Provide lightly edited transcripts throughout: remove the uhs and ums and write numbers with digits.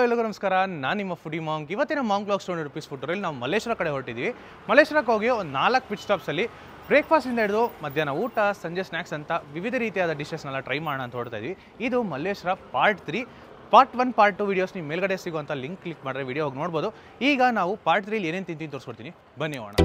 ಎಲ್ಲರಿಗೂ ನಮಸ್ಕಾರ. ನಾನು ನಿಮ್ಮ ಫುಡಿ ಮಾಂಕ್. ಇವತ್ತಿನ ಮಾಂಕ್ ಬ್ಲಾಗ್ಸ್ 200 ರೂಪೀಸ್ ಫುಡ್ರಲ್ಲಿ ನಾವು ಮಲ್ಲೇಶ್ವರ ಕಡೆ ಹೊರಟಿದ್ದೀವಿ. ಮಲ್ಲೇಶ್ವರಕ್ಕೆ ಹೋಗಿ ಒಂದು 4 ಪಿಟ್ ಸ್ಟಾಪ್ಸಲ್ಲಿ ಬ್ರೇಕ್ಫಾಸ್ಟಿಂದ ಹಿಡಿದು ಮಧ್ಯಾಹ್ನ ಊಟ, ಸಂಜೆ ಸ್ನ್ಯಾಕ್ಸ್ ಅಂತ ವಿವಿಧ ರೀತಿಯಾದ ಡಿಶಸ್ನೆಲ್ಲ ಟ್ರೈ ಮಾಡೋಣ ಅಂತ ಹೊರಡ್ತಾ ಇದ್ವಿ. ಇದು Malleshwara part 3. Part 1 part 2 videos ನೀವು ಮೇಲ್ಗಡೆ ಸಿಗುವಂಥ ಲಿಂಕ್ ಕ್ಲಿಕ್ ಮಾಡಿದ್ರೆ ವಿಡಿಯೋ ಹೋಗಿ ನೋಡ್ಬೋದು. ಈಗ ನಾವು ಪಾರ್ಟ್ 3 ಏನೇನು ತಿಂತೀನಿ ತೋರಿಸ್ಕೊಡ್ತೀನಿ, ಬನ್ನಿ ಹೋಗೋಣ.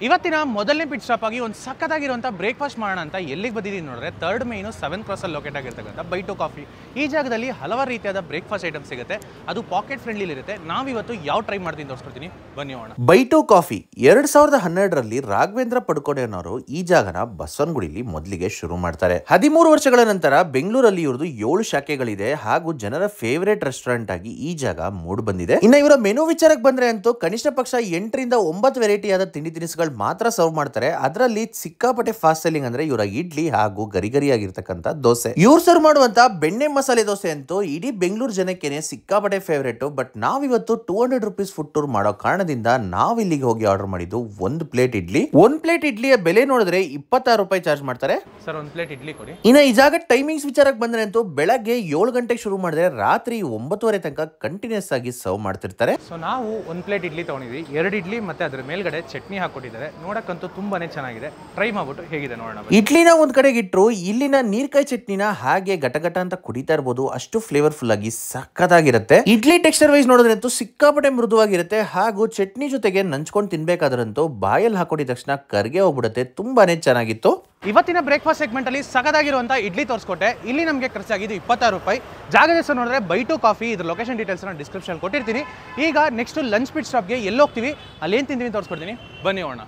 ಇವತ್ತಿನ ಮೊದಲನೇ ಪಿಟ್ ಸ್ಟಾಪ್ ಆಗಿ ಒಂದು ಸಕ್ಕತ್ತಾಗಿರುವಂಥ ಬ್ರೇಕ್ಫಾಸ್ಟ್ ಮಾಡೋಣ ಅಂತ ಎಲ್ಲಿಗೆ ಬಂದಿದ್ದೀನಿ ನೋಡಿದ್ರೆ 3rd ಮೇನು 7th ಕ್ರಾಸಲ್ಲಿ ಲೊಕೇಟ್ ಆಗಿರ್ತಕ್ಕಂಥ ಬೈಟು ಕಾಫಿ. ಈ ಜಾಗದಲ್ಲಿ ಹಲವಾರು ರೀತಿಯಾದ ಬ್ರೇಕ್ಫಾಸ್ಟ್ ಐಟಮ್ ಸಿಗುತ್ತೆ, ಅದು ಪಾಕೆಟ್ ಫ್ರೆಂಡ್ಲಿ ಇರುತ್ತೆ. ನಾವಿವತ್ತು ಯಾವ ಟ್ರೈ ಮಾಡ್ತೀನಿ ತೋರಿಸ್ಕೊಡ್ತೀನಿ, ಬನ್ನಿ ಹೋಗೋಣ. ಬೈಟು ಕಾಫಿ 2012ರಲ್ಲಿ ರಾಘವೇಂದ್ರ ಪಡುಕೋಣೆಯವರು ಈ ಜಾಗನ ಬಸವನಗುಡಿಲಿ ಮೊದಲಿಗೆ ಶುರು ಮಾಡ್ತಾರೆ. 13 ವರ್ಷಗಳ ನಂತರ ಬೆಂಗಳೂರಲ್ಲಿ ಇವ್ರದ್ದು 7 ಶಾಖೆಗಳಿದೆ ಹಾಗೂ ಜನರ ಫೇವರೇಟ್ ರೆಸ್ಟೋರೆಂಟ್ ಆಗಿ ಈ ಜಾಗ ಮೂಡ್ ಬಂದಿದೆ. ಇನ್ನು ಇವರ ಮೆನು ವಿಚಾರಕ್ಕೆ ಬಂದ್ರೆ ಅಂತೂ ಕನಿಷ್ಠ ಪಕ್ಷ 8 ರಿಂದ 9 ವೆರೈಟಿಯಾದ ತಿಂಡಿ ತಿನಿಸುಗಳು ಮಾತ್ರ ಸರ್ವ್ ಮಾಡ್ತಾರೆ. ಅದರಲ್ಲಿ ಸಿಕ್ಕಾಪಟ್ಟೆ ಫಾಸ್ಟ್ ಸೆಲ್ಲಿಂಗ್ ಅಂದ್ರೆ ಇವರ ಇಡ್ಲಿ ಹಾಗೂ ಗರಿಗರಿಯಾಗಿರ್ತಕ್ಕಂಥ ದೋಸೆ. ಇವ್ರು ಸರ್ವ್ ಮಾಡುವಂತ ಬೆಣ್ಣೆ ಮಸಾಲೆ ದೋಸೆ ಅಂತೂ ಇಡೀ ಬೆಂಗಳೂರು ಜನಕ್ಕೆ ಸಿಕ್ಕಾಪಟ್ಟೆ ಫೇವರೇಟ್. ಬಟ್ ನಾವಿವತ್ತು 200 ರೂಪೀಸ್ ಫುಡ್ ಟೂರ್ ಮಾಡೋ ಕಾರಣದಿಂದ ನಾವು ಇಲ್ಲಿಗೆ ಹೋಗಿ ಆರ್ಡರ್ ಮಾಡಿದ್ದು ಒಂದು ಪ್ಲೇಟ್ ಇಡ್ಲಿ. ಒಂದು ಪ್ಲೇಟ್ ಇಡ್ಲಿಯ ಬೆಲೆ ನೋಡಿದ್ರೆ 26 ರೂಪಾಯಿ ಚಾರ್ಜ್ ಮಾಡ್ತಾರೆ. ಸರ್, ಒಂದು ಪ್ಲೇಟ್ ಇಡ್ಲಿ ಕೊಡಿ. ಇನ್ನು ಈ ಜಾಗ ಟೈಮಿಂಗ್ಸ್ ವಿಚಾರಕ್ಕೆ ಬಂದ್ರೆ ಅಂತೂ ಬೆಳಗ್ಗೆ 7 ಗಂಟೆಗೆ ಶುರು ಮಾಡಿದ್ರೆ ರಾತ್ರಿ 9:30 ತನಕ ಕಂಟಿನ್ಯೂಸ್ ಆಗಿ ಸರ್ವ್ ಮಾಡ್ತಿರ್ತಾರೆ. ಸೊ ನಾವು ಒಂದು ಪ್ಲೇಟ್ ಇಡ್ಲಿ ತಗೊಂಡಿದ್ವಿ, 2 ಇಡ್ಲಿ ಮತ್ತೆ ಅದ್ರ ಮೇಲ್ಗಡೆ ಚಟ್ನಿ ಹಾಕೊಟ್ಟಿದ್ದಾರೆ. ನೋಡಕ್ಕಂತೂ ತುಂಬಾನೇ ಚೆನ್ನಾಗಿದೆ. ಟ್ರೈ ಮಾಡ್ಬಿಟ್ಟು ಹೇಗಿದೆ ನೋಡೋಣ. ಇಡ್ಲಿನ ಒಂದ್ ಕಡೆಗೆ ಇಟ್ರು, ಇಲ್ಲಿನ ನೀರ್ಕಾಯಿ ಚಟ್ನಿನ ಹಾಗೆ ಘಟಘಟ ಅಂತ ಕುಡಿತಾ ಇರ್ಬೋದು. ಅಷ್ಟು ಫ್ಲೇವರ್ಫುಲ್ ಆಗಿ ಸಕ್ಕತ್ತಾಗಿರುತ್ತೆ. ಇಡ್ಲಿ ಟೆಕ್ಸ್ಚರ್ ವೈಸ್ ನೋಡಿದ್ರಂತೂ ಸಿಕ್ಕಾಪಟ್ಟೆ ಮೃದುವಾಗಿರುತ್ತೆ ಹಾಗೂ ಚಟ್ನಿ ಜೊತೆಗೆ ನಂಚ್ಕೊಂಡು ತಿನ್ಬೇಕಾದ್ರಂತೂ ಬಾಯಲ್ಲಿ ಹಾಕೊಂಡಿದ ತಕ್ಷಣ ಕರ್ಗೆ ಹೋಗ್ಬಿಡುತ್ತೆ. ತುಂಬಾನೇ ಚೆನ್ನಾಗಿತ್ತು. ಇವತ್ತಿನ ಬ್ರೇಕ್ಫಾಸ್ಟ್ ಸೆಗ್ಮೆಂಟ್ ಅಲ್ಲಿ ಸಗದಾಗಿರುವಂಥ ಇಡ್ಲಿ ತೋರಿಸ್ಕೊಟ್ಟೆ. ಇಲ್ಲಿ ನಮಗೆ ಖರ್ಚಾಗಿದ್ದು 26 ರೂಪಾಯಿ. ಜಾಗದ ಹೆಸರು ನೋಡಿದ್ರೆ ಬೈಟು ಕಾಫಿ. ಇದ್ರ ಲೊಕೇಶನ್ ಡೀಟೇಲ್ಸ್ ಡಿಸ್ಕ್ರಿಪ್ಷನ್ ಕೊಟ್ಟಿರ್ತೀನಿ. ಈಗ ನೆಕ್ಸ್ಟ್ ಲಂಚ್ ಪಿಟ್ ಸ್ಟಾಪ್ಗೆ ಎಲ್ಲಿ ಹೋಗ್ತೀವಿ, ಅಲ್ಲಿ ಏನು ತಿಂತೀವಿ ತೋರಿಸ್ಕೊಡ್ತೀನಿ, ಬನ್ನಿ ಹೋಗೋಣ.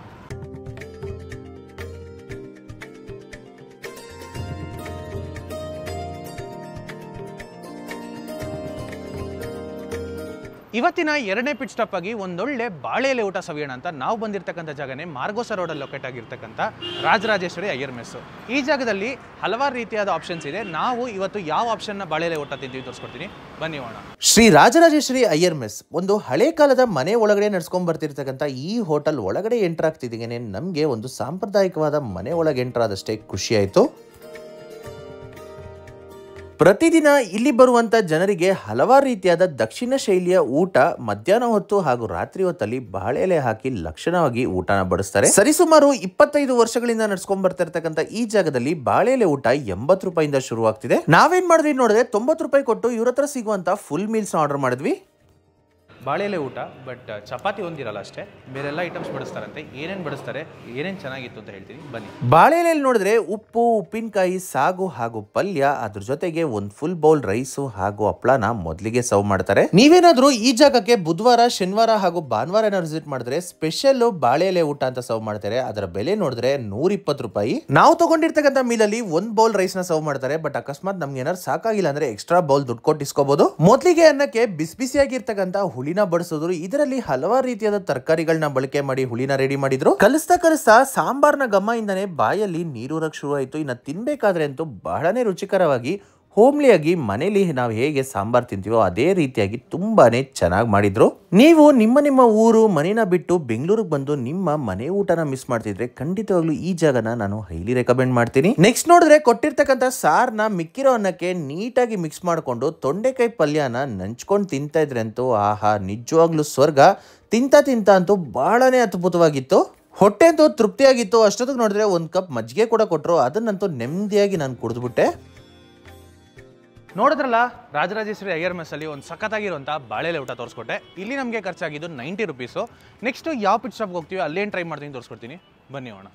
ಇವತ್ತಿನ 2ನೇ ಪಿಟ್ ಸ್ಟಾಪ್ ಆಗಿ ಒಂದೊಳ್ಳೆ ಬಾಳೆ ಎಲೆ ಊಟ ಸವಿಯೋಣ ಅಂತ ನಾವು ಬಂದಿರತಕ್ಕಂಥ ಜಾಗನೇ ಮಾರ್ಗೋಸ ರೋಡಲ್ಲಿ ಲೊಕೇಟ್ ಆಗಿರ್ತಕ್ಕಂಥ ರಾಜರಾಜೇಶ್ವರಿ ಅಯ್ಯರ್ ಮೆಸ್ಸು. ಈ ಜಾಗದಲ್ಲಿ ಹಲವಾರು ರೀತಿಯಾದ ಆಪ್ಷನ್ಸ್ ಇದೆ. ನಾವು ಇವತ್ತು ಯಾವ ಆಪ್ಷನ್ನ ಬಾಳೆ ಎಲೆ ಊಟ ತಿಂತೀವಿ ತೋರಿಸ್ಕೊಡ್ತೀನಿ, ಬನ್ನಿ ಹೋಗೋಣ. ಶ್ರೀ ರಾಜರಾಜೇಶ್ವರಿ ಅಯ್ಯರ್ ಮೆಸ್ ಒಂದು ಹಳೆ ಕಾಲದ ಮನೆ ಒಳಗಡೆ ನಡ್ಸ್ಕೊಂಡ್ ಬರ್ತಿರ್ತಕ್ಕಂಥ ಈ ಹೋಟೆಲ್ ಒಳಗಡೆ ಎಂಟರ್ ಆಗ್ತಿದ್ದೀಗೇನೆ ನಮಗೆ ಒಂದು ಸಾಂಪ್ರದಾಯಿಕವಾದ ಮನೆ ಒಳಗೆ ಎಂಟರ್ ಆದಷ್ಟೇ ಖುಷಿ ಆಯಿತು. ಪ್ರತಿದಿನ ಇಲ್ಲಿ ಬರುವಂತ ಜನರಿಗೆ ಹಲವಾರು ರೀತಿಯಾದ ದಕ್ಷಿಣ ಶೈಲಿಯ ಊಟ ಮಧ್ಯಾಹ್ನ ಹೊತ್ತು ಹಾಗೂ ರಾತ್ರಿ ಹೊತ್ತಲ್ಲಿ ಬಾಳೆ ಎಲೆ ಹಾಕಿ ಲಕ್ಷಣವಾಗಿ ಊಟನ ಬಡಿಸ್ತಾರೆ. ಸರಿಸುಮಾರು 25 ವರ್ಷಗಳಿಂದ ನಡ್ಸ್ಕೊಂಡ್ ಬರ್ತಿರ್ತಕ್ಕಂಥ ಈ ಜಾಗದಲ್ಲಿ ಬಾಳೆ ಎಲೆ ಊಟ 80 ರೂಪಾಯಿಂದ ಶುರುವಾಗ್ತಿದೆ. ನಾವೇನ್ ಮಾಡಿದ್ವಿ ನೋಡಿದ್ರೆ 90 ರೂಪಾಯಿ ಕೊಟ್ಟು ಇವ್ರ ಹತ್ರ ಸಿಗುವಂತ ಫುಲ್ ಮೀಲ್ಸ್ ಆರ್ಡರ್ ಮಾಡಿದ್ವಿ. ಬಾಳೆ ಎಲೆ ಊಟ, ಬಟ್ ಚಪಾತಿ ಒಂದಿರಲ್ಲ ಅಷ್ಟೇ, ಬೇರೆಲ್ಲ ಐಟಮ್ಸ್ ಬಡಿಸ್ತಾರಂತೆ. ಏನೇನು ಬಡಿಸ್ತಾರೆ, ಏನೇನು ಚೆನ್ನಾಗಿತ್ತು ಅಂತ ಹೇಳ್ತೀನಿ, ಬನ್ನಿ. ಬಾಳೆ ಎಲೆಯಲ್ಲಿ ನೋಡಿದ್ರೆ ಉಪ್ಪು, ಉಪ್ಪಿನಕಾಯಿ, ಸಾಗು ಹಾಗೂ ಪಲ್ಯ, ಅದ್ರ ಜೊತೆಗೆ ಒಂದು ಫುಲ್ ಬೌಲ್ ರೈಸು ಹಾಗೂ ಹಪ್ಪಳನ ಮೊದಲಿಗೆ ಸರ್ವ್ ಮಾಡ್ತಾರೆ. ನೀವೇನಾದ್ರೂ ಈ ಜಾಗಕ್ಕೆ ಬುಧವಾರ, ಶನಿವಾರ ಹಾಗೂ ಭಾನುವಾರ ಏನಾದ್ರು ವಿಸಿಟ್ ಮಾಡಿದ್ರೆ ಸ್ಪೆಷಲ್ ಬಾಳೆ ಎಲೆ ಊಟ ಅಂತ ಸರ್ವ್ ಮಾಡ್ತಾರೆ. ಅದರ ಬೆಲೆ ನೋಡಿದ್ರೆ 120 ರೂಪಾಯಿ. ನಾವು ತಗೊಂಡಿರ್ತಕ್ಕಂಥ ಮೀಲಲ್ಲಿ ಒಂದು ಬೌಲ್ ರೈಸ್ ನ ಸರ್ವ್ ಮಾಡ್ತಾರೆ. ಬಟ್ ಅಕಸ್ಮಾತ್ ನಮ್ಗೆ ಏನಾದ್ರು ಸಾಕಾಗಿಲ್ಲ ಅಂದ್ರೆ ಎಕ್ಸ್ಟ್ರಾ ಬೌಲ್ ದುಡ್ಡು ಕೊಟ್ಟು ಇಸ್ಕೋಬಹುದು. ಮೊದಲಿಗೆ ಅನ್ನಕ್ಕೆ ಬಿಸಿ ಬಿಸಿಯಾಗಿರ್ತಕ್ಕಂಥ ಹುಳಿನ ಬಡಿಸಿದ್ರು. ಇದರಲ್ಲಿ ಹಲವಾರು ರೀತಿಯಾದ ತರಕಾರಿಗಳನ್ನ ಬಳಕೆ ಮಾಡಿ ಹುಳಿನ ರೆಡಿ ಮಾಡಿದ್ರು. ಕಲಿಸ್ತಾ ಸಾಂಬಾರ್ನ ಘಮ ಇಂದಾನೆ ಬಾಯಲ್ಲಿ ನೀರೂರಕ್ ಶುರು ಆಯ್ತು. ಇನ್ನ ತಿನ್ಬೇಕಾದ್ರೆ ಅಂತೂ ಬಹಳನೇ ರುಚಿಕರವಾಗಿ ಹೋಮ್ಲಿಯಾಗಿ ಮನೇಲಿ ನಾವು ಹೇಗೆ ಸಾಂಬಾರ್ ತಿಂತೀವೋ ಅದೇ ರೀತಿಯಾಗಿ ತುಂಬಾನೇ ಚೆನ್ನಾಗಿ ಮಾಡಿದ್ರು. ನೀವು ನಿಮ್ಮ ಊರು ಮನೇನ ಬಿಟ್ಟು ಬೆಂಗಳೂರಿಗೆ ಬಂದು ನಿಮ್ಮ ಮನೆ ಊಟನ ಮಿಸ್ ಮಾಡ್ತಿದ್ರೆ ಖಂಡಿತವಾಗ್ಲೂ ಈ ಜಾಗನ ನಾನು ಹೈಲಿ ರೆಕಮೆಂಡ್ ಮಾಡ್ತೀನಿ. ನೆಕ್ಸ್ಟ್ ನೋಡಿದ್ರೆ ಕೊಟ್ಟಿರ್ತಕ್ಕಂಥ ಸಾರ್ನ ಮಿಕ್ಕಿರೋ ಅನ್ನಕ್ಕೆ ನೀಟಾಗಿ ಮಿಕ್ಸ್ ಮಾಡ್ಕೊಂಡು ತೊಂಡೆಕಾಯಿ ಪಲ್ಯನ ನಂಚ್ಕೊಂಡು ತಿಂತಾ ಇದ್ರೆ ಅಂತೂ ಆಹಾ, ನಿಜವಾಗ್ಲೂ ಸ್ವರ್ಗ. ತಿಂತ ಅಂತೂ ಬಹಳನೇ ಅದ್ಭುತವಾಗಿತ್ತು. ಹೊಟ್ಟೆ ಅಂತೂ ತೃಪ್ತಿಯಾಗಿತ್ತು. ಅಷ್ಟೊತ್ತಿಗೆ ನೋಡಿದ್ರೆ ಒಂದು ಕಪ್ ಮಜ್ಜಿಗೆ ಕೂಡ ಕೊಟ್ಟರು. ಅದನ್ನಂತೂ ನೆಮ್ಮದಿಯಾಗಿ ನಾನು ಕುಡಿದ್ಬಿಟ್ಟೆ. ನೋಡಿದ್ರಲ್ಲ, ರಾಜರಾಜೇಶ್ವರಿ ಅಯ್ಯರ್ ಮೆಸ್ಸಲ್ಲಿ ಒಂದು ಸಖತ್ತಾಗಿರುವಂಥ ಬಾಳೆಲೆ ಊಟ ತೋರಿಸ್ಕೊಟ್ಟೆ. ಇಲ್ಲಿ ನಮಗೆ ಖರ್ಚಾಗಿದ್ದು 90 ರೂಪೀಸು. ನೆಕ್ಸ್ಟು ಯಾವ ಪಿಟ್ ಸ್ಟಾಪ್ಗೆ ಹೋಗ್ತೀವಿ, ಅಲ್ಲೇನು ಟ್ರೈ ಮಾಡ್ತೀನಿ ತೋರಿಸ್ಕೊಡ್ತೀನಿ, ಬನ್ನಿ ಹೋಗೋಣ.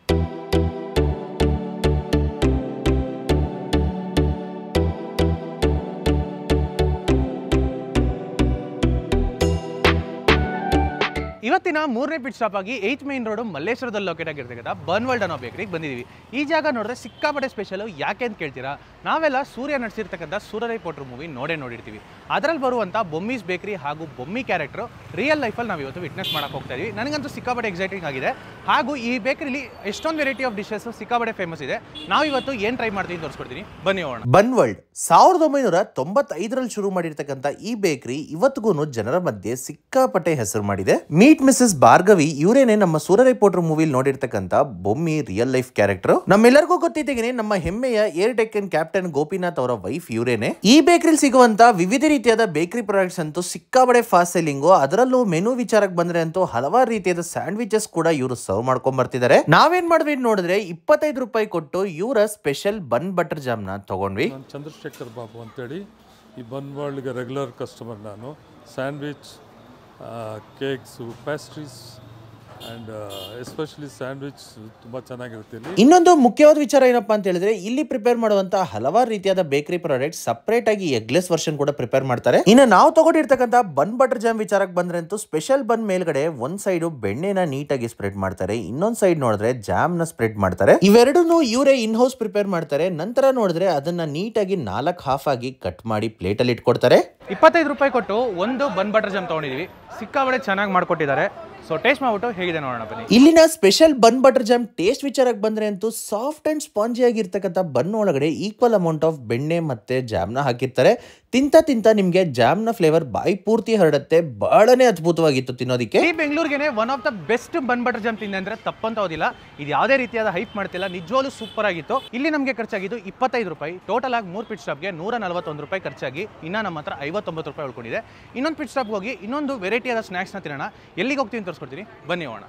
ಇವತ್ತಿನ ಮೂರನೇ ಪಿಟ್ ಸ್ಟಾಪ್ ಆಗಿ 8th ಮೇನ್ ರೋಡ್ ಮಲ್ಲೇಶ್ವರದಲ್ಲಿ ಲೊಕೇಟ್ ಆಗಿರ್ತಕ್ಕಂಥ ಬರ್ನ್ ವರ್ಲ್ಡ್ ಅನ್ನೋ ಬೇಕರಿಗೆ ಬಂದಿದ್ದೀವಿ. ಈ ಜಾಗ ನೋಡಿದ್ರೆ ಸಿಕ್ಕಾಪಟ್ಟೆ ಸ್ಪೆಷಲು. ಯಾಕೆ ಅಂತ ಕೇಳ್ತೀರಾ, ನಾವೆಲ್ಲ ಸೂರ್ಯ ನಟಿಸಿರ್ತಕ್ಕಂಥ ಸೂರರೈ ಪೋಟ್ರ್ ಮೂವಿ ನೋಡಿರ್ತೀವಿ. ಅದರಲ್ಲಿ ಬರುವಂಥ ಬೊಮ್ಮೀಸ್ ಬೇಕರಿ ಹಾಗೂ ಬೊಮ್ಮಿ ಕ್ಯಾರೆಕ್ಟರ್ ರಿಯಲ್ ಲೈಫಲ್ಲಿ ನಾವು ಇವತ್ತು ವಿಟ್ನೆಸ್ ಮಾಡಕ್ಕೆ ಹೋಗ್ತಾ ಇದೀವಿ. ನನಗಂತೂ ಸಿಕ್ಕಾಪಟ್ಟೆ ಎಕ್ಸೈಟಿಂಗ್ ಆಗಿದೆ. ಹಾಗೂ ಈ ಬೇಕರಿಲಿ ಎಷ್ಟೊಂದು ವೆರೈಟಿ ಆಫ್ ಡಿಶಸ್ ಸಿಕ್ಕಾಪಟ್ಟೆ ಫೇಮಸ್ ಇದೆ. ನಾವು ಇವತ್ತು ಏನು ಟ್ರೈ ಮಾಡ್ತೀವಿ ತೋರಿಸ್ಕೊಡ್ತೀನಿ, ಬನ್ನಿ ಹೋಗೋಣ. ಬರ್ನ್ ವರ್ಲ್ಡ್ 1995ರಲ್ಲಿ ಶುರು ಮಾಡಿರ್ತಕ್ಕಂಥ ಈ ಬೇಕರಿ ಇವತ್ತಿಗೂ ಜನರ ಮಧ್ಯೆ ಸಿಕ್ಕಾಪಟ್ಟೆ ಹೆಸರು ಮಾಡಿದೆ. ಮೀಟ್ ಮಿಸಸ್ ಭಾರ್ಗವಿ ಇವರೇನೆ ನಮ್ಮ ಸೂರರೈ ಪೋಟ್ರ್ ಮೂವಿಲಿ ನೋಡಿರ್ತಕ್ಕಂಥ ಬೊಮ್ಮಿ ರಿಯಲ್ ಲೈಫ್ ಕ್ಯಾರೆಕ್ಟರ್. ನಮ್ಮೆಲ್ಲರಿಗೂ ಗೊತ್ತಿದ್ದೇನೆ ನಮ್ಮ ಹೆಮ್ಮೆಯ ಏರ್ ಡೆಕ್ಕನ್ ಕ್ಯಾಪ್ಟನ್ ಗೋಪಿನಾಥ್ ಅವರ ವೈಫ್ ಇವರೇನೆ. ಈ ಬೇಕರಿಲಿ ಸಿಗುವಂತ ವಿವಿಧ ರೀತಿಯಾದ ಬೇಕರಿ ಪ್ರಾಡಕ್ಟ್ಸ್ ಅಂತೂ ಸಿಕ್ಕಾಪಟ್ಟೆ ಫಾಸ್ಟ್ ಸೆಲ್ಲಿಂಗು. ಅದರಲ್ಲೂ ಮೆನು ವಿಚಾರಕ್ಕೆ ಬಂದ್ರೆ ಅಂತೂ ಹಲವಾರು ರೀತಿಯಾದ ಸ್ಯಾಂಡ್ವಿಚಸ್ ಕೂಡ ಇವರು ಸರ್ವ್ ಮಾಡ್ಕೊಂಡ್ ಬರ್ತಿದ್ದಾರೆ. ನಾವೇನ್ ಮಾಡಿದ್ವಿ ನೋಡಿದ್ರೆ 25 ರೂಪಾಯಿ ಕೊಟ್ಟು ಇವರ ಸ್ಪೆಷಲ್ ಬನ್ ಬಟರ್ ಜಾಮ್ ನ ತಗೊಂಡ್ವಿ. ಚಂದ್ರಶೇಖರ್ ಬಾಬು ಅಂತೇಳಿ ಈ ಬರ್ನ್ ವರ್ಲ್ಡ್ಗೆ ರೆಗ್ಯುಲರ್ ಕಸ್ಟಮರ್ ನಾನು. Sandwich, cakes, pastries and especially sandwich ತುಂಬ ಚೆನ್ನಾಗಿರುತ್ತೆ ಇಲ್ಲಿ. ಇನ್ನೊಂದು ಮುಖ್ಯವಾದ ವಿಚಾರ ಏನಪ್ಪಾ ಅಂತ ಹೇಳಿದ್ರೆ, ಇಲ್ಲಿ ಪ್ರಿಪೇರ್ ಮಾಡುವಂತಹ ಹಲವಾರು ರೀತಿಯಾದ ಬೇಕರಿ ಪ್ರಾಡಕ್ಟ್ ಸಪರೇಟ್ ಆಗಿ ಎಗ್ಲೆಸ್ ವರ್ಷನ್ ಕೂಡ ಪ್ರಿಪೇರ್ ಮಾಡ್ತಾರೆ. ಇನ್ನು ನಾವು ತಗೊಂಡಿರ್ತಕ್ಕಂಥ ಬನ್ ಬಟರ್ ಜಾಮ್ ವಿಚಾರಕ್ಕೆ ಬಂದ್ರೆ ಅಂತೂ ಸ್ಪೆಷಲ್ ಬನ್ ಮೇಲ್ಗಡೆ ಒಂದ್ ಸೈಡ್ ಬೆಣ್ಣೆನ ನೀಟಾಗಿ ಸ್ಪ್ರೆಡ್ ಮಾಡ್ತಾರೆ, ಇನ್ನೊಂದ್ ಸೈಡ್ ನೋಡಿದ್ರೆ ಜಾಮ್ ನ ಸ್ಪ್ರೆಡ್ ಮಾಡ್ತಾರೆ. ಇವೆರಡೂ ಇವರೇ ಇನ್ ಹೌಸ್ ಪ್ರಿಪೇರ್ ಮಾಡ್ತಾರೆ. ನಂತರ ನೋಡಿದ್ರೆ ಅದನ್ನ ನೀಟಾಗಿ 4 ಹಾಫ್ ಆಗಿ ಕಟ್ ಮಾಡಿ ಪ್ಲೇಟ್ ಅಲ್ಲಿ ಇಟ್ಕೊಡ್ತಾರೆ. 25 ರೂಪಾಯಿ ಕೊಟ್ಟು ಒಂದು ಬನ್ ಬಟರ್ ಜಾಮ್ ತಗೊಂಡಿದ್ವಿ. ಸಿಕ್ಕಾಪಟ್ಟೆ ಚೆನ್ನಾಗಿ ಮಾಡ್ಕೊಟ್ಟಿದ್ದಾರೆ. ಸೊ ಟೇಸ್ಟ್ ಮಾಡ್ಬಿಟ್ಟು ಹೇಗಿದೆ ನೋಡೋಣ ಬನ್ನಿ. ಇಲ್ಲಿನ ಸ್ಪೆಷಲ್ ಬನ್ ಬಟರ್ ಜಾಮ್ ಟೇಸ್ಟ್ ವಿಚಾರಕ್ಕೆ ಬಂದ್ರೆ ಅಂತೂ ಸಾಫ್ಟ್ ಅಂಡ್ ಸ್ಪಾಂಜಿ ಆಗಿರ್ತಕ್ಕಂಥ ಬನ್ ಒಳಗಡೆ ಈಕ್ವಲ್ ಅಮೌಂಟ್ ಆಫ್ ಬೆಣ್ಣೆ ಮತ್ತೆ ಜಾಮ್ ನ ಹಾಕಿರ್ತಾರೆ. ತಿಂತ ನಿಮ್ಗೆ ಜಾಮ್ ನ ಫ್ಲೇವರ್ ಬಾಯಿ ಪೂರ್ತಿ ಹರಡುತ್ತೆ. ಬಹಳನೇ ಅದ್ಭುತವಾಗಿತ್ತು ತಿನ್ನೋದಿಕ್ಕೆ. ಈ ಬೆಂಗಳೂರಿಗೆ one of the best bun butter jam ತಿಂದೆ ಅಂದ್ರೆ ತಪ್ಪಂತ ಹೋದಿಲ್ಲ. ಇದು ಯಾವುದೇ ರೀತಿಯಾದ ಹೈಪ್ ಮಾಡ್ತಿಲ್ಲ, ನಿಜವಾಗ್ಲೂ ಸೂಪರ್ ಆಗಿತ್ತು. ಇಲ್ಲಿ ನಮಗೆ ಖರ್ಚಾಗಿದ್ದು 25 ರೂಪಾಯಿ. ಟೋಟಲ್ ಆಗಿ 3 ಪಿಟ್ ಸ್ಟಾಪ್ಗೆ 141 ರೂಪಾಯಿ ಖರ್ಚಾಗಿ ಇನ್ನ ನಮ್ಮ ಹತ್ರ 59 ರೂಪಾಯಿ ಉಳ್ಕೊಂಡಿದೆ. ಇನ್ನೊಂದು ಪಿಟ್ ಸ್ಟಾಪ್ ಹೋಗಿ ಇನ್ನೊಂದು ವೆರೈಟಿಯಾದ ಸ್ನಾಕ್ಸ್ ನ ತಿನ್ನೋಣ. ಎಲ್ಲಿಗೆ ಹೋಗ್ತೀನಿ ತೋರಿಸ್ಕೊಡ್ತೀನಿ, ಬನ್ನಿ ಹೋಗೋಣ.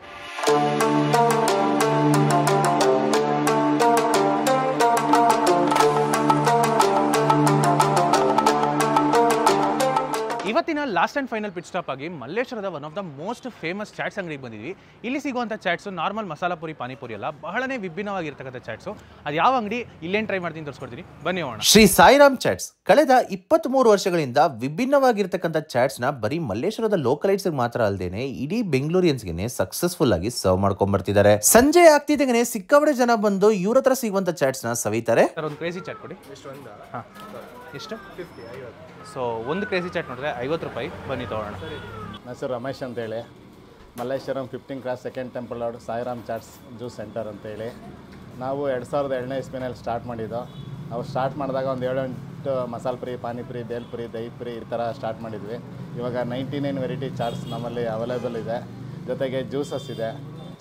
ಇವತ್ತಿನ last and final pit stop ಆಗಿ ಮಲ್ಲೇಶ್ವರದ one of the most famous chats ಅಂಗಡಿಗೆ ಬಂದಿದ್ವಿ. ಇಲ್ಲಿ ಸಿಗುವಂಥ ಚಾಟ್ಸು ನಾರ್ಮಲ್ ಮಸಾಲಾ ಪುರಿ, ಪಾನಿಪುರಿ ಅಲ್ಲ, ಬಹಳನೇ ವಿಭಿನ್ನವಾಗಿರ್ತಕ್ಕಂಥ ಚಾಟ್ಸು. ಅದು ಯಾವ ಅಂಗಡಿ, ಇಲ್ಲೇನು ಟ್ರೈ ಮಾಡ್ತೀನಿ ತೋರಿಸ್ಕೊಡ್ತೀನಿ, ಬನ್ನಿ ಹೋಗೋಣ. ಶ್ರೀ ಸಾಯಿರಾಮ್ ಚಾಟ್ಸ್ ಕಳೆದ 23 ವರ್ಷಗಳಿಂದ ವಿಭಿನ್ನವಾಗಿರ್ತಕ್ಕಂಥ ಚಾಟ್ಸ್ ನ ಬರೀ ಮಲ್ಲೇಶ್ವರದ ಲೋಕಲೈಟ್ಸ್ ಮಾತ್ರ ಅಲ್ಲದೇನೆ ಇಡೀ ಬೆಂಗಳೂರಿಯನ್ಸ್ಗೆ ಸಕ್ಸಸ್ಫುಲ್ ಆಗಿ ಸರ್ವ್ ಮಾಡ್ಕೊಂಡ್ ಬರ್ತಿದ್ದಾರೆ. ಸಂಜೆ ಆಗ್ತಿದ್ದಂಗೆ ಸಿಕ್ಕಾಪಟ್ಟೆ ಜನ ಬಂದು ಇವ್ರ ಹತ್ರ ಸಿಗುವಂತ ಚಾಟ್ಸ್ ನ ಸವಿತಾರೆ. ಒಂದು ಕ್ರೇಜಿ ಚಾಟ್ ಕೊಡಿ. ಎಷ್ಟು? ಸೊ ಒಂದು ಕ್ರೇಜಿ ಚಾಟ್ ನೋಡಿದ್ರೆ 50 ರೂಪಾಯಿ. ಬನ್ನಿ ತಗೊಳ್ಳೋಣ. ನನ್ನ ಹೆಸರು ರಮೇಶ್ ಅಂತೇಳಿ, Malleshwaram 15 cross second temple road Sairam chats juice centre ಅಂತೇಳಿ. ನಾವು 2002ನೇ ಇಸ್ವಿನಲ್ಲಿ ಸ್ಟಾರ್ಟ್ ಮಾಡಿದ್ದು. ನಾವು ಸ್ಟಾರ್ಟ್ ಮಾಡಿದಾಗ ಒಂದು 7-8 ಮಸಾಲೆ ಪುರಿ, ಪಾನಿಪುರಿ, ಬೇಲ್ಪುರಿ, ದಹಿ ಪುರಿ ಈ ಥರ ಸ್ಟಾರ್ಟ್ ಮಾಡಿದ್ವಿ. ಇವಾಗ 99 ವೆರೈಟಿ ಚಾಟ್ಸ್ ನಮ್ಮಲ್ಲಿ ಅವೈಲೇಬಲ್ ಇದೆ. ಜೊತೆಗೆ ಜ್ಯೂಸಸ್ ಇದೆ.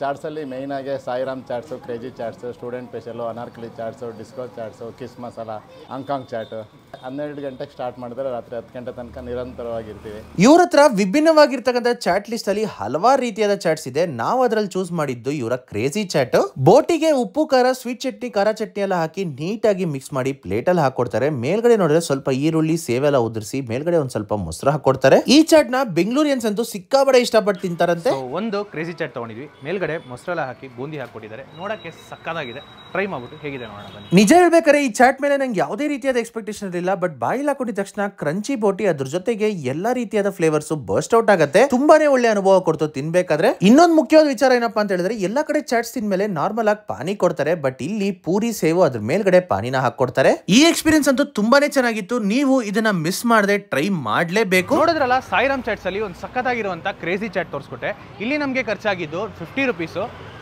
ಚಾಟ್ಸಲ್ಲಿ ಮೇಯ್ನಾಗಿ Sairam chaats, crazy chaats, student special, Anarkali chaats, disco chaats, kiss masala, Hong Kong chat. 12 ಗಂಟೆಗೆ ಸ್ಟಾರ್ಟ್ ಮಾಡಿದ್ರೆ ರಾತ್ರಿ 10 ಗಂಟೆ ತನಕ ನಿರಂತರವಾಗಿರ್ತೀವಿ. ಇವ್ರ ಹತ್ರ ವಿಭಿನ್ನವಾಗಿರ್ತಕ್ಕಂಥ ಚಾಟ್ ಲಿಸ್ಟ್ ಅಲ್ಲಿ ಹಲವಾರು ರೀತಿಯಾದ ಚಾಟ್ಸ್ ಇದೆ. ನಾವು ಅದರಲ್ಲಿ ಚೂಸ್ ಮಾಡಿದ್ದು ಇವರ ಕ್ರೇಜಿ ಚಾಟ್. ಬೋಟಿಗೆ ಉಪ್ಪು ಖಾರ, ಸ್ವೀಟ್ ಚಟ್ನಿ, ಖಾರ ಚಟ್ನಿ ಎಲ್ಲ ಹಾಕಿ ನೀಟಾಗಿ ಮಿಕ್ಸ್ ಮಾಡಿ ಪ್ಲೇಟ್ ಅಲ್ಲಿ ಹಾಕೊಡ್ತಾರೆ. ಮೇಲ್ಗಡೆ ನೋಡಿದ್ರೆ ಸ್ವಲ್ಪ ಈರುಳ್ಳಿ, ಸೇವೆ ಎಲ್ಲ ಉದುರಿಸಿ ಮೇಲ್ಗಡೆ ಒಂದ್ ಸ್ವಲ್ಪ ಮೊಸರು ಹಾಕೊಡ್ತಾರೆ. ಈ ಚಾಟ್ ನ ಬೆಂಗಳೂರಿಯನ್ಸ್ ಅಂತೂ ಸಿಕ್ಕಾಪಟ್ಟೆ ಇಷ್ಟಪಟ್ಟು ತಿಂತಾರಂತೆ. ಒಂದು ಕ್ರೇಜಿ ಚಾಟ್ ತಗೊಂಡಿದ್ವಿ. ಮೇಲ್ಗಡೆ ಮೊಸರೆಲ್ಲ ಹಾಕಿ ಬೂಂದಿ ಹಾಕೊಟ್ಟಿದ್ದಾರೆ. ನೋಡಕ್ಕೆ ಸಕ್ಕದಾಗಿದೆ. ಟ್ರೈ ಮಾಡ್ಬಿಟ್ಟು ಹೇಗಿದೆ ನೋಡೋಣ ಬನ್ನಿ. ನಿಜ ಹೇಳ್ಬೇಕಾದ್ರೆ ಈ ಚಾಟ್ ಮೇಲೆ ನಂಗೆ ಯಾವುದೇ ರೀತಿಯಾದ ಎಕ್ಸ್ಪೆಕ್ಟೇಷನ್ ಇರಲಿಲ್ಲ. ಬಟ್ ಬಾಯಿಲ್ ಹಾಕೊಂಡಿದ ತಕ್ಷಣ ಕ್ರಂಚಿ ಬೋಟಿ, ಅದ್ರ ಜೊತೆಗೆ ಎಲ್ಲಾ ರೀತಿಯಾದ ಫ್ಲೇವರ್ಸ್ ಬರ್ಸ್ಟ್ ಔಟ್ ಆಗುತ್ತೆ. ತುಂಬಾನೇ ಒಳ್ಳೆ ಅನುಭವ ಕೊಡ್ತು ತಿನ್ಬೇಕಾದ್ರೆ. ಇನ್ನೊಂದು ಮುಖ್ಯವಾದ ವಿಚಾರ ಏನಪ್ಪಾ ಅಂತ ಹೇಳಿದ್ರೆ, ಎಲ್ಲಾ ಕಡೆ ಚಾಟ್ಸ್ ತಿಂದ್ಮೇಲೆ ನಾರ್ಮಲ್ ಆಗಿ ಪಾನಿ ಕೊಡ್ತಾರೆ. ಬಟ್ ಇಲ್ಲಿ ಪೂರಿ, ಸೇವು, ಅದ್ರ ಮೇಲ್ಗಡೆ ಪಾನಿನ ಹಾಕೊಡ್ತಾರೆ. ಈ ಎಕ್ಸ್ಪೀರಿಯನ್ಸ್ ಅಂತೂ ತುಂಬಾನೇ ಚೆನ್ನಾಗಿತ್ತು. ನೀವು ಇದನ್ನ ಮಿಸ್ ಮಾಡದೆ ಟ್ರೈ ಮಾಡ್ಲೇಬೇಕು. ನೋಡಿದ್ರಲ್ಲ, ಸಾಯಿರಾಮ್ ಚಾಟ್ಸ್ ಅಲ್ಲಿ ಒಂದು ಸಕ್ಕತ್ತಾಗಿರುವಂತ ಕ್ರೇಜಿ ಚಾಟ್ ತೋರಿಸ್ಕೊಟ್ಟೆ. ಇಲ್ಲಿ ನಮಗೆ ಖರ್ಚಾಗಿದ್ದು 50 ರೂಪೀಸ್.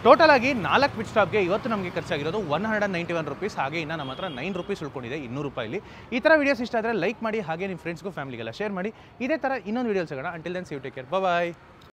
ಟೋಟಲ್ ಆಗಿ 4 ಪಿಟ್ ಸ್ಟಾಪ್ಗೆ ಇವತ್ತು ನಮಗೆ ಖರ್ಚಾಗಿರೋದು 191 ರೂಪೀಸ್. ಹಾಗೆ ಇನ್ನು ನಮ್ಮ ಹತ್ರ 9 ರೂಪೀಸ್ ಉಳ್ಕೊಂಡಿದೆ 200 ರೂಪಾಯಿಲಿ. ಈ ಥರ ವಿಡಿಯೋಸ್ ಇಷ್ಟ ಆದರೆ ಲೈಕ್ ಮಾಡಿ, ಹಾಗೆ ನಿಮ್ಮ ಫ್ರೆಂಡ್ಸ್ಗೂ ಫ್ಯಾಮಿಲಿಗೆಲ್ಲ ಶೇರ್ ಮಾಡಿ. ಇದೇ ಥರ ಇನ್ನೊಂದು ವಿಡಿಯೋ ಸಿಗೋಣ. Until then see you, take care, bye.